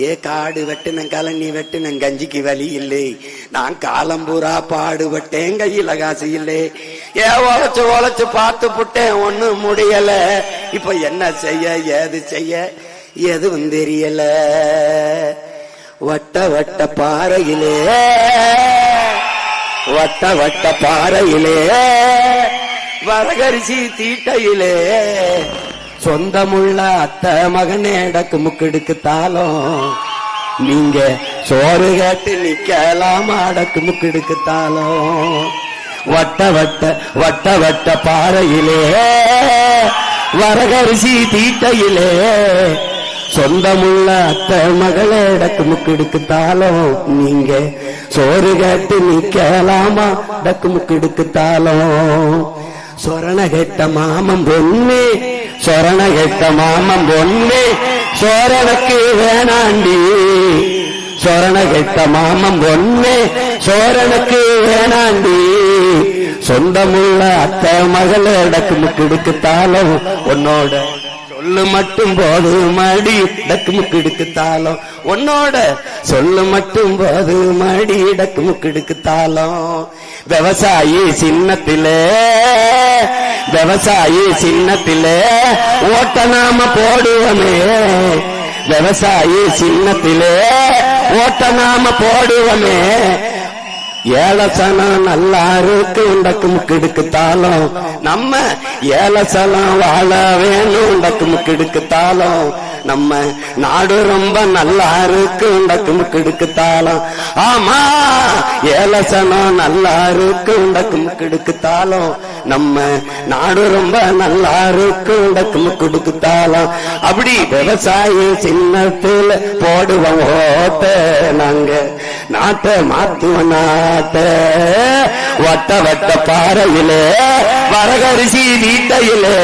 ஏ காடு வெட்டின கலனி வெட்டின கஞ்சிக்கு வழி இல்லை, நான் காலம்பூரா பாடுபட்டேன் கையில காசு இல்லை. ஏ உழைச்சு உழைச்சு பார்த்து புட்டேன் ஒண்ணும் முடியல, இப்ப என்ன செய்ய ஏது செய்ய எதுவும் தெரியல. வட்ட வட்ட பாறையிலே வட்ட வட்ட பாறையிலே வரகரிசி தீட்டையிலே சொந்தமுள்ள அத்த மகனே டக்கு முக்கெடுக்குத்தாலும் நீங்க சோறு கேட்டு நிக்கலாமா டக்கு முக்கெடுக்குத்தாலும். வட்ட வட்ட வட்ட வட்ட பாறையிலே வரகரிசி தீட்டையிலே சொந்தமுள்ள அத்த மகளே டக்கு முக்கெடுக்குத்தாலும் நீங்க சோறு கேட்டு நிக்கலாமா டக்கு முக்கெடுக்குத்தாலும். சொரண கெட்ட மாமம் பொண்ணு சொரண கெட்ட மாமம் பொண்ணு சோரனுக்கு வேணாண்டி, சொரண கெட்ட மாமம் பொண்ணு சோரனுக்கு வேணாண்டி, சொந்தமுள்ள அத்த மகளே டக்கு முக்கெடுக்குத்தாலும் உன்னோட சொல்லு மட்டும் போது மடி டக்கு முக்கெடுக்குத்தாலும், உன்னோட சொல்லு மட்டும் போது மடி டக்கு முக்கெடுக்குத்தாலும். விவசாயி சின்னத்திலே விவசாயி சின்னத்திலே ஓட்ட நாம போடுவமே, விவசாயி சின்னத்திலே ஓட்ட நாம போடுவமே, ஏலசனம் நல்லா இருக்கு டக்கு முக்கெடுக்குத்தாலும் நம்ம ஏலசனம் வாழ வேணும் டக்கு முக்கெடுக்குத்தாலும், நம்ம நாடு ரொம்ப நல்லா இருக்கு டக்கு முக்கெடுக்குத்தாலும். ஆமா ஏலசனம் நல்லா இருக்கு டக்கு முக்கெடுக்குத்தாலும் நம்ம நாடு ரொம்ப நல்லா இருக்கு டக்கு முக்கெடுக்குத்தாலும். அப்படி விவசாயி சின்னத்துல போடுவோம் ஓட்ட, நாங்க நாட்டை மாத்துவோம் நாட்ட. வட்ட வட்ட பாறையிலே வரகரிசி வீட்டையிலே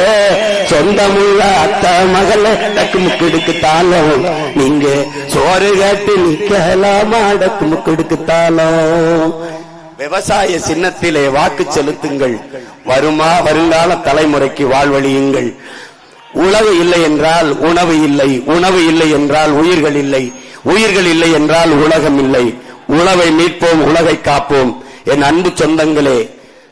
சொந்தமுள்ள அத்த மகளே டக்கு முக்கெடுக்குத்தாலும் நீங்க சோறு கேட்டு நிக்கலாமா டக்கு முக்கெடுக்குத்தாலும். விவசாய சின்னத்திலே வாக்கு செலுத்துங்கள், வருங்கால தலைமுறைக்கு வாழ்வழியுங்கள். உழவு இல்லை என்றால் உணவு இல்லை, உணவு இல்லை என்றால் உயிர்கள் இல்லை, உயிர்கள் இல்லை என்றால் உலகம் இல்லை. உழவை மீட்போம், உலகை காப்போம். என் அன்பு சொந்தங்களே,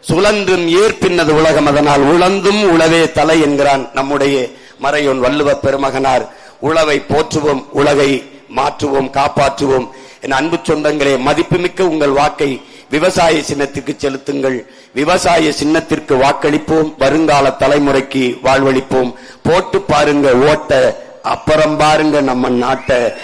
சுழன்றும் ஏற்பின்னது உலகம், அதனால் உழந்தும் உழவே தலை என்கிறான் நம்முடைய மறையோன் வள்ளுவ பெருமகனார். உழவை போற்றுவோம், உலகை மாற்றுவோம், காப்பாற்றுவோம். என் அன்பு சொந்தங்களே, மதிப்புமிக்க உங்கள் வாக்கை விவசாய சின்னத்திற்கு செலுத்துங்கள். விவசாய சின்னத்திற்கு வாக்களிப்போம், வருங்கால தலைமுறைக்கு வாழ்வளிப்போம். போட்டு பாருங்க ஓட்ட, அப்புறம் பாருங்க நம்ம நாட்டை.